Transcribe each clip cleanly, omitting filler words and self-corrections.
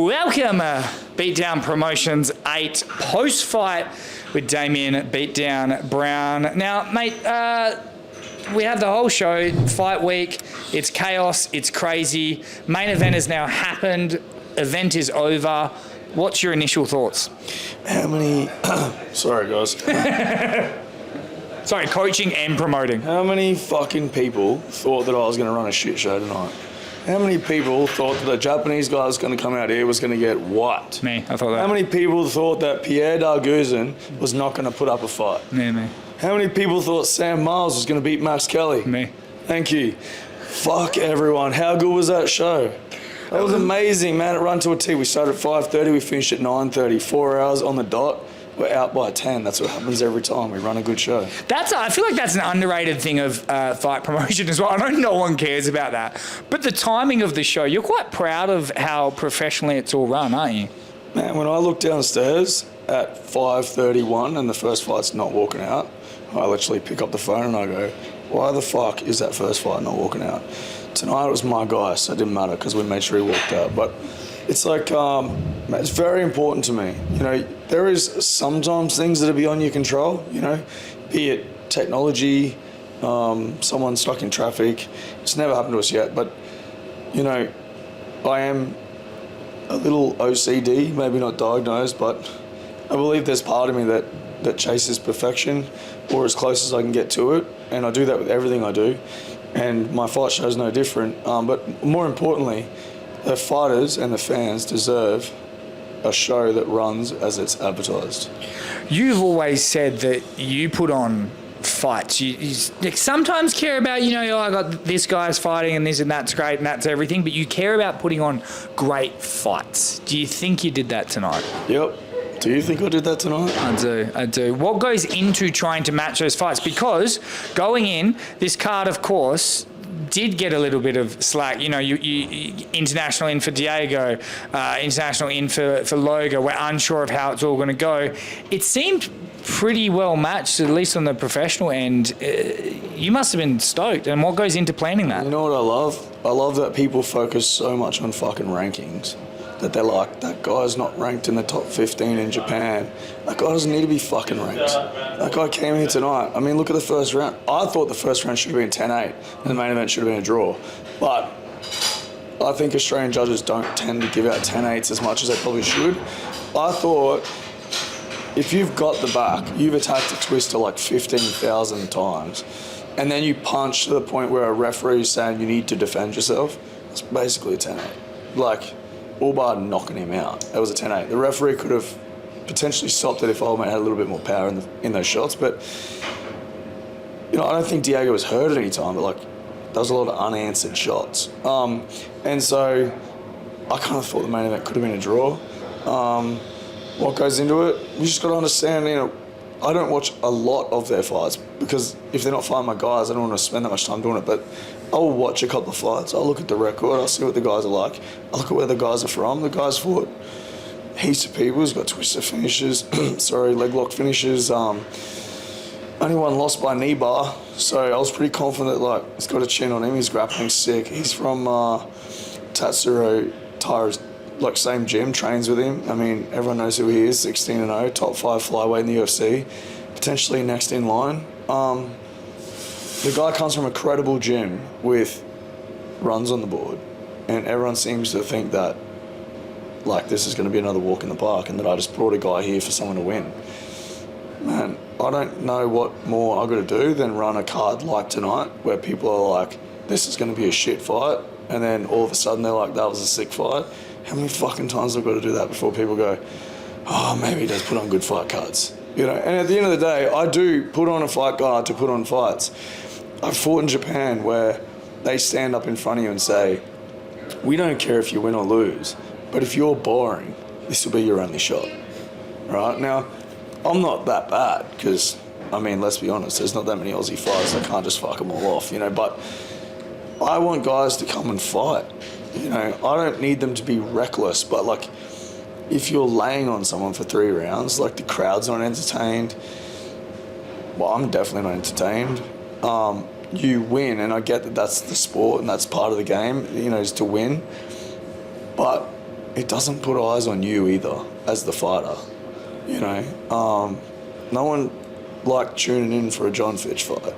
Welcome, Beatdown Promotions 8 post-fight with Damien Beatdown Brown. Now, mate, we have the whole show, fight week. It's chaos, it's crazy. Main event has now happened. Event is over. What's your initial thoughts? How many... Sorry, guys. Sorry, coaching and promoting. How many fucking people thought that I was going to run a shit show tonight? How many people thought that a Japanese guy was going to come out here was going to get what? Me, I thought that. How many people thought that Pierre Darguzin was not going to put up a fight? Me. How many people thought Sam Miles was going to beat Max Kelly? Me. Thank you. Fuck everyone. How good was that show? That was amazing, man. It ran to a T. We started at 5:30. We finished at 9:30. 4 hours on the dot. We're out by 10. That's what happens every time we run a good show. I feel like that's an underrated thing of fight promotion as well. I know no one cares about that. But the timing of the show, you're quite proud of how professionally it's all run, aren't you? Man, when I look downstairs at 5:31 and the first fight's not walking out, I literally pick up the phone and I go, why the fuck is that first fight not walking out? Tonight it was my guy, so it didn't matter because we made sure he walked out. But it's like, it's very important to me. You know, there is sometimes things that are beyond your control, you know, be it technology, someone stuck in traffic. It's never happened to us yet, but, you know, I am a little OCD, maybe not diagnosed, but I believe there's part of me that chases perfection or as close as I can get to it, and I do that with everything I do, and my fight show is no different. But more importantly, the fighters and the fans deserve a show that runs as it's advertised. You've always said that you put on fights. You sometimes care about, you know, I got this guy's fighting and this and that's great and that's everything, but you care about putting on great fights. Do you think you did that tonight? Yep. Do you think I did that tonight? I do. What goes into trying to match those fights? Because going in, this card, of course, did get a little bit of slack. You know, you international in for Diego, international in for Loga. We're unsure of how it's all going to go. It seemed pretty well matched, at least on the professional end. You must have been stoked. And what goes into planning that? You know what I love? I love that people focus so much on fucking rankings. That they're like, that guy's not ranked in the top 15 in Japan. That guy doesn't need to be fucking ranked. That guy came here tonight. I mean, look at the first round. I thought the first round should have been 10-8 and the main event should have been a draw. But I think Australian judges don't tend to give out 10-8s as much as they probably should. I thought if you've got the back, you've attacked a twister like 15,000 times, and then you punch to the point where a referee is saying you need to defend yourself, it's basically a 10-8. Like, all bar knocking him out. That was a 10-8. The referee could have potentially stopped it if old mate had a little bit more power in those shots, but you know, I don't think Diego was hurt at any time, but like there was a lot of unanswered shots. And so I kind of thought the main event could have been a draw. What goes into it? You just got to understand, you know, I don't watch a lot of their fights because if they're not fighting my guys, I don't want to spend that much time doing it, but I'll watch a couple of fights. I'll look at the record. I'll see what the guys are like. I'll look at where the guys are from. The guys fought heaps of people. He's got twister finishes, leg lock finishes. Only one lost by knee bar. So I was pretty confident that, like, he's got a chin on him. He's grappling sick. He's from Tatsuro Tyra's, like, same gym, trains with him. I mean, everyone knows who he is, 16-0, top 5 flyweight in the UFC, potentially next in line. The guy comes from a credible gym with runs on the board, and everyone seems to think that, like, this is going to be another walk in the park and that I just brought a guy here for someone to win. Man, I don't know what more I've got to do than run a card like tonight where people are like, this is going to be a shit fight, and then all of a sudden they're like, that was a sick fight. How many fucking times have I got to do that before people go, oh, maybe he does put on good fight cards? You know, and at the end of the day, I do put on a fight card to put on fights. I've fought in Japan where they stand up in front of you and say, we don't care if you win or lose, but if you're boring, this will be your only shot. Right? Now, I'm not that bad because, I mean, let's be honest, there's not that many Aussie fighters. I can't just fuck them all off, you know, but I want guys to come and fight. You know, I don't need them to be reckless, but, like, if you're laying on someone for 3 rounds, like, the crowd's not entertained. Well, I'm definitely not entertained. You win, and I get that that's the sport and that's part of the game, you know, is to win. But it doesn't put eyes on you either as the fighter. You know, no one liked tuning in for a John Fitch fight.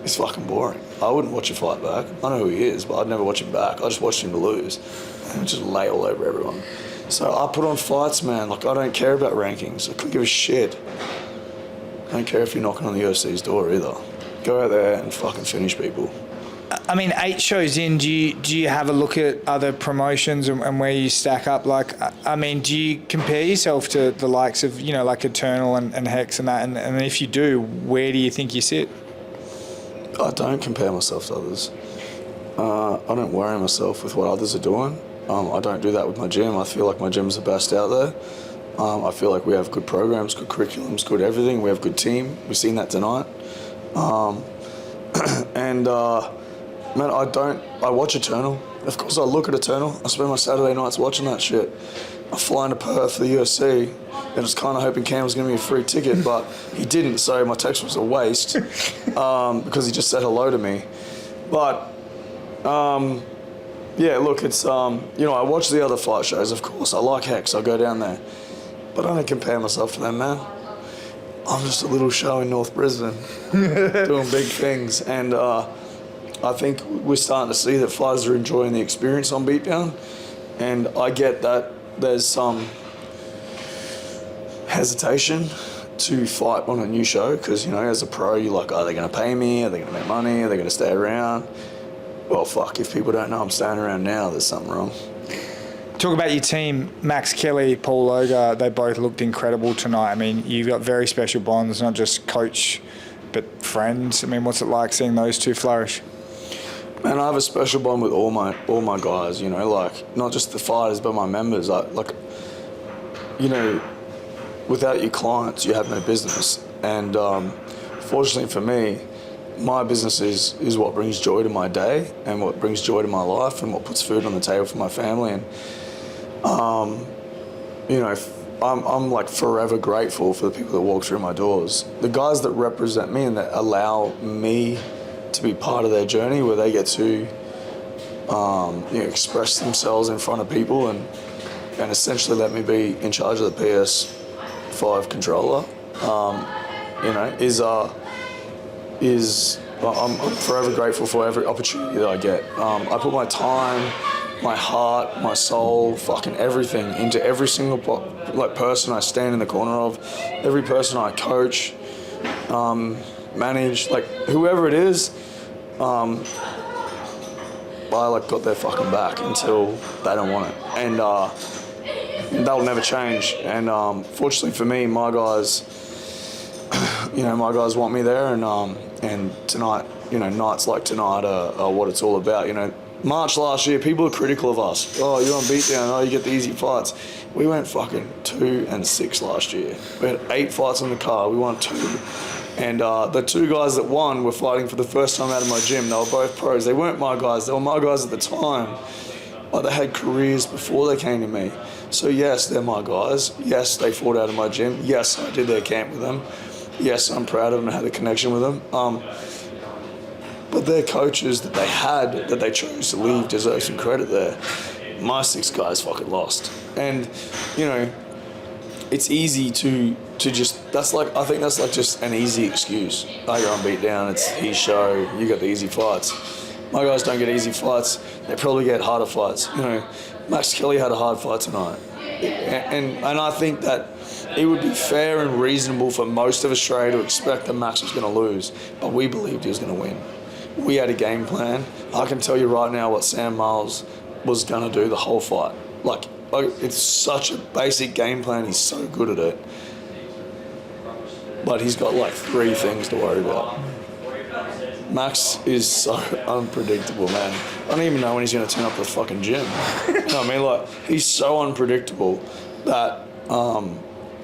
It's fucking boring. I wouldn't watch a fight back. I know who he is, but I'd never watch him back. I just watched him to lose and just lay all over everyone. So I put on fights, man. Like, I don't care about rankings. I couldn't give a shit. I don't care if you're knocking on the UFC's door either. Go out there and fucking finish people. I mean, 8 shows in, do you have a look at other promotions and where you stack up? Like, I mean, do you compare yourself to the likes of, you know, like Eternal and Hex and that? And if you do, where do you think you sit? I don't compare myself to others. I don't worry myself with what others are doing. I don't do that with my gym. I feel like my gym's the best out there. I feel like we have good programs, good curriculums, good everything. We have a good team. We've seen that tonight. Man, I watch Eternal. Of course I look at Eternal. I spend my Saturday nights watching that shit. I fly into Perth for the UFC, and I was kind of hoping Cam was going to be a free ticket, but he didn't, so my text was a waste because he just said hello to me. But, yeah, look, it's, you know, I watch the other fight shows, of course. I like Hex, I'll go down there. But I don't compare myself to them, man. I'm just a little show in North Brisbane doing big things, and I think we're starting to see that fighters are enjoying the experience on Beatdown, and I get that there's some hesitation to fight on a new show because, you know, as a pro, you're like, are they going to pay me? Are they going to make money? Are they going to stay around? Well, fuck, if people don't know I'm staying around now, there's something wrong. Talk about your team, Max Kelly, Paul Loga. They both looked incredible tonight. I mean, you've got very special bonds, not just coach, but friends. I mean, what's it like seeing those two flourish? Man, I have a special bond with all my guys, you know, like, not just the fighters, but my members. Like, you know, without your clients, you have no business. And fortunately for me, my business is what brings joy to my day and what brings joy to my life and what puts food on the table for my family. And, you know, I'm like forever grateful for the people that walk through my doors. The guys that represent me and that allow me to be part of their journey where they get to you know, express themselves in front of people and essentially let me be in charge of the PS5 controller, you know, I'm forever grateful for every opportunity that I get. I put my time, my heart, my soul, fucking everything into every single person I stand in the corner of, every person I coach, manage, like whoever it is, I like got their fucking back until they don't want it, and that'll never change. And fortunately for me, my guys, you know, my guys want me there, and tonight, you know, nights like tonight are what it's all about. You know, March last year, people are critical of us. Oh, you're on Beatdown. Oh, you get the easy fights. We went fucking 2-6 last year. We had 8 fights on the card. We won 2. And the 2 guys that won were fighting for the first time out of my gym. They were both pros. They weren't my guys. They were my guys at the time. But they had careers before they came to me. So yes, they're my guys. Yes, they fought out of my gym. Yes, I did their camp with them. Yes, I'm proud of them and had a connection with them. But their coaches that they had, that they chose to leave, deserve some credit there. My 6 guys fucking lost. And, you know, it's easy to just, I think that's like just an easy excuse. Oh, you're on Beatdown, it's his show, you got the easy fights. My guys don't get easy fights, they probably get harder fights. You know, Max Kelly had a hard fight tonight. And I think that it would be fair and reasonable for most of Australia to expect that Max was going to lose, but we believed he was going to win. We had a game plan. I can tell you right now what Sam Miles was going to do the whole fight. Like, it's such a basic game plan. He's so good at it. But he's got like 3 things to worry about. Max is so unpredictable, man. I don't even know when he's going to turn up to the fucking gym. You know what I mean? Like, he's so unpredictable that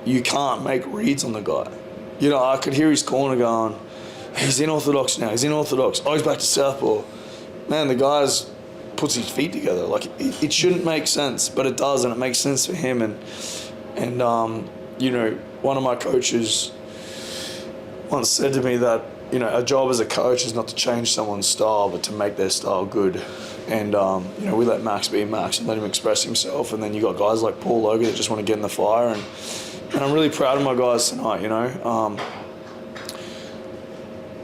you can't make reads on the guy. You know, I could hear his corner going, he's in orthodox now, he's in orthodox. Oh, he's back to southpaw. Man, the guy's puts his feet together. Like, it shouldn't make sense, but it does, and it makes sense for him. And you know, one of my coaches once said to me that, you know, a job as a coach is not to change someone's style, but to make their style good. And, we let Max be Max and let him express himself. And then you got guys like Paul Loga that just want to get in the fire. And I'm really proud of my guys tonight,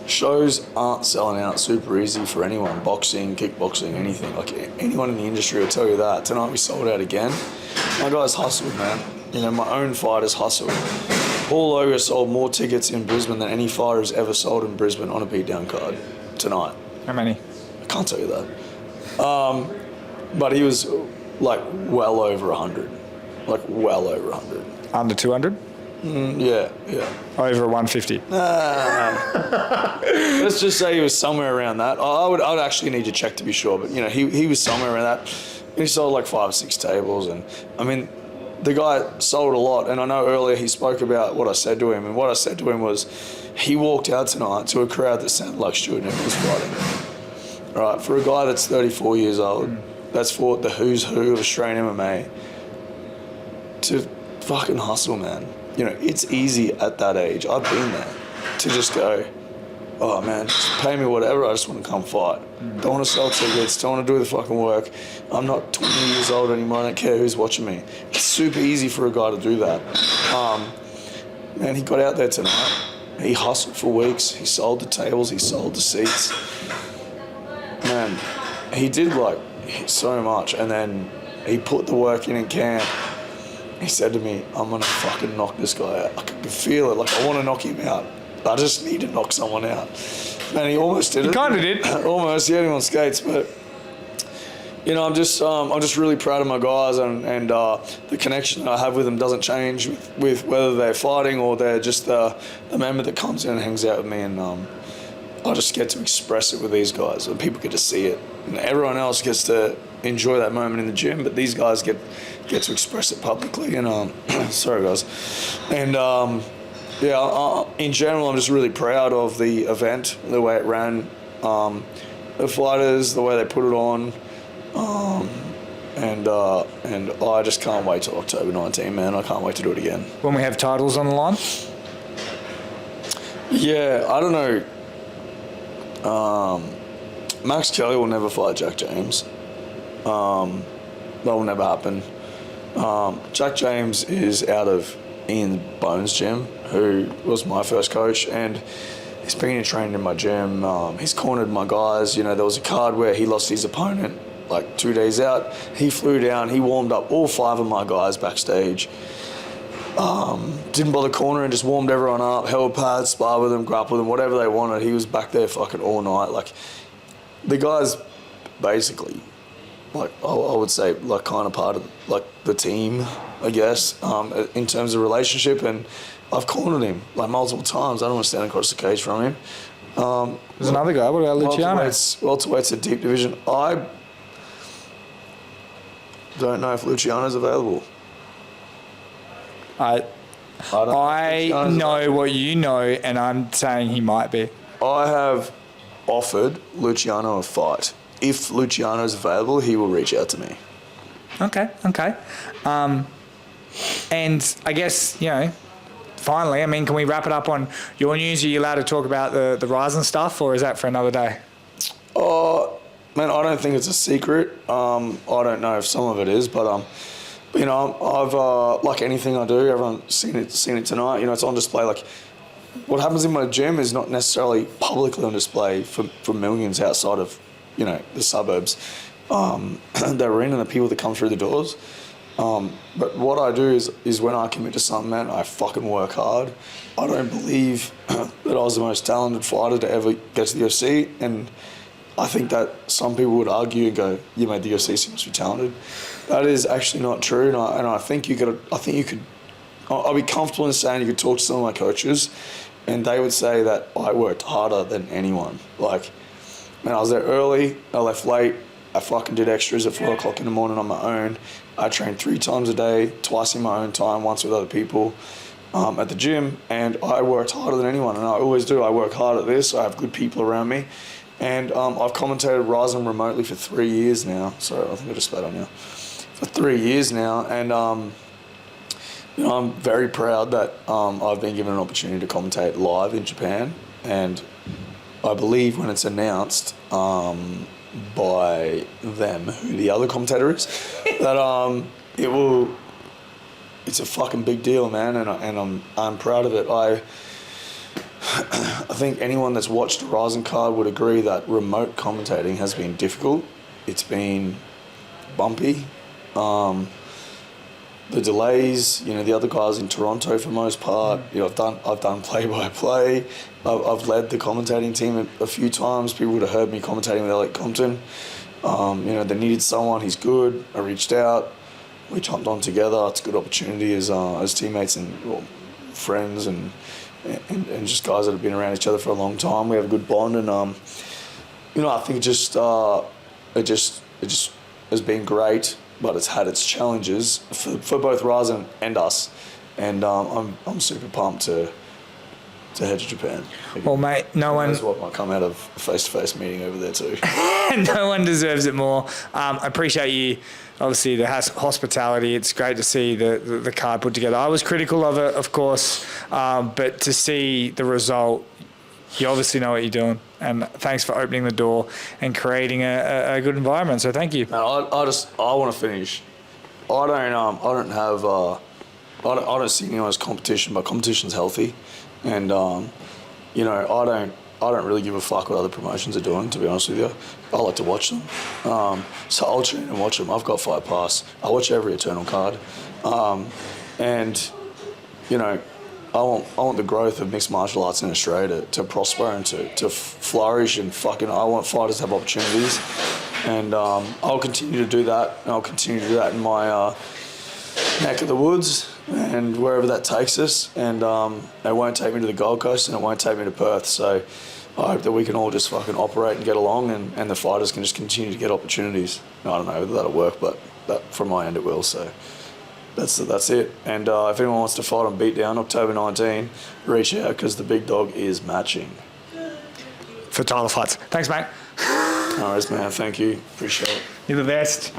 Shows aren't selling out super easy for anyone. Boxing, kickboxing, anything. Like, anyone in the industry will tell you that. Tonight we sold out again. My guys hustled, man. My own fighters hustled. Paul Loga sold more tickets in Brisbane than any fighter has ever sold in Brisbane on a beatdown card tonight. How many? I can't tell you that. But he was like well over 100. Like well over 100. Under 200? Yeah. Over 150? Let's just say he was somewhere around that. I'd actually need to check to be sure, but he was somewhere around that. He sold like 5 or 6 tables, and I mean, the guy sold a lot. And I know earlier he spoke about what I said to him, and what I said to him was, he walked out tonight to a crowd that sounded like Stuart Nichols was fighting. All right, for a guy that's 34 years old, that's fought the who's who of Australian MMA, to fucking hustle, man. It's easy at that age. I've been there to just go, oh man, just pay me whatever. I just want to come fight. Don't want to sell tickets. Don't want to do the fucking work. I'm not 20 years old anymore. I don't care who's watching me. It's super easy for a guy to do that. Man, he got out there tonight. He hustled for weeks. He sold the tables. He sold the seats. Man, he did so much. And then he put the work in camp. He said to me, I'm going to fucking knock this guy out. I can feel it. I want to knock him out. I just need to knock someone out. Man, he almost did it. He kind of did. Almost. He had him on skates. But, I'm just really proud of my guys. And the connection that I have with them doesn't change with whether they're fighting or they're just the member that comes in and hangs out with me. And I just get to express it with these guys. And people get to see it. And everyone else gets to enjoy that moment in the gym. But these guys get to express it publicly. And sorry guys. And in general, I'm just really proud of the event, the way it ran, the fighters, the way they put it on, and I just can't wait till October 19, man. I can't wait to do it again. When we have titles on the line? Yeah, I don't know. Max Kelly will never fight Jack James. That will never happen. Jack James is out of Ian Bones' gym, who was my first coach, and he's been trained in my gym. He's cornered my guys. There was a card where he lost his opponent 2 days out. He flew down. He warmed up all 5 of my guys backstage. Didn't bother cornering, just warmed everyone up, held pads, sparred with them, grappled them, whatever they wanted. He was back there fucking all night. The guys basically, I would say, kind of part of the team, I guess, in terms of relationship. And I've cornered him multiple times. I don't want to stand across the cage from him. There's another guy. What about Luciano? Welterweight's a deep division. I don't know if Luciano's available. I know what you know, and I'm saying he might be. I have offered Luciano a fight. If Luciano's available, he will reach out to me. Okay. And I guess, finally, can we wrap it up on your news? Are you allowed to talk about the RIZIN stuff, or is that for another day? Man, I don't think it's a secret. I don't know if some of it is, but I've like anything I do, everyone's seen it tonight. It's on display. What happens in my gym is not necessarily publicly on display for millions outside of the suburbs that are in and the people that come through the doors. But what I do is when I commit to something, man, I fucking work hard. I don't believe that I was the most talented fighter to ever get to the UFC, and I think that some people would argue and go, "You made the UFC, so you must be talented." That is actually not true, and I think you could. I'll be comfortable in saying you could talk to some of my coaches, and they would say that I worked harder than anyone. Man, I was there early. I left late. I fucking did extras at 4 o'clock in the morning on my own. I trained 3 times a day, twice in my own time, once with other people at the gym, and I worked harder than anyone, and I always do. I work hard at this. I have good people around me. And I've commentated RIZIN remotely for 3 years now. Sorry, I think I just spat on you. For 3 years now, and I'm very proud that I've been given an opportunity to commentate live in Japan. And I believe when it's announced, by them, who the other commentator is, that it's a fucking big deal, man, and I'm proud of it. I think anyone that's watched the RIZIN card would agree that remote commentating has been difficult. It's been bumpy. The delays, the other guys in Toronto for the most part, I've done play-by-play. I've led the commentating team a few times. People would have heard me commentating with Elliot Compton. They needed someone. He's good. I reached out. We jumped on together. It's a good opportunity as teammates and friends and just guys that have been around each other for a long time. We have a good bond, and I think it just has been great. But it's had its challenges for both RIZIN and us, and I'm super pumped to head to Japan. Well, mate, That's what might come out of a face-to-face meeting over there too. No one deserves it more. I appreciate you, obviously, the hospitality. It's great to see the card put together. I was critical of it, of course, but to see the result, you obviously know what you're doing. And thanks for opening the door and creating a good environment. So thank you. Man, I want to finish. I don't see anyone as competition, but competition's healthy, and I don't really give a fuck what other promotions are doing. To be honest with you, I like to watch them. So I'll tune in and watch them. I've got Fight Pass. I watch every Eternal card, and I want the growth of mixed martial arts in Australia to prosper and to flourish, and I want fighters to have opportunities, and I'll continue to do that, and I'll continue to do that in my neck of the woods and wherever that takes us, and it won't take me to the Gold Coast and it won't take me to Perth, so I hope that we can all just fucking operate and get along, and the fighters can just continue to get opportunities. I don't know whether that'll work, but from my end it will, so. That's it. And if anyone wants to fight on Beatdown, October 19, reach out because the big dog is matching. For title fights. Thanks, mate. No worries, man. Thank you. Appreciate it. You're the best.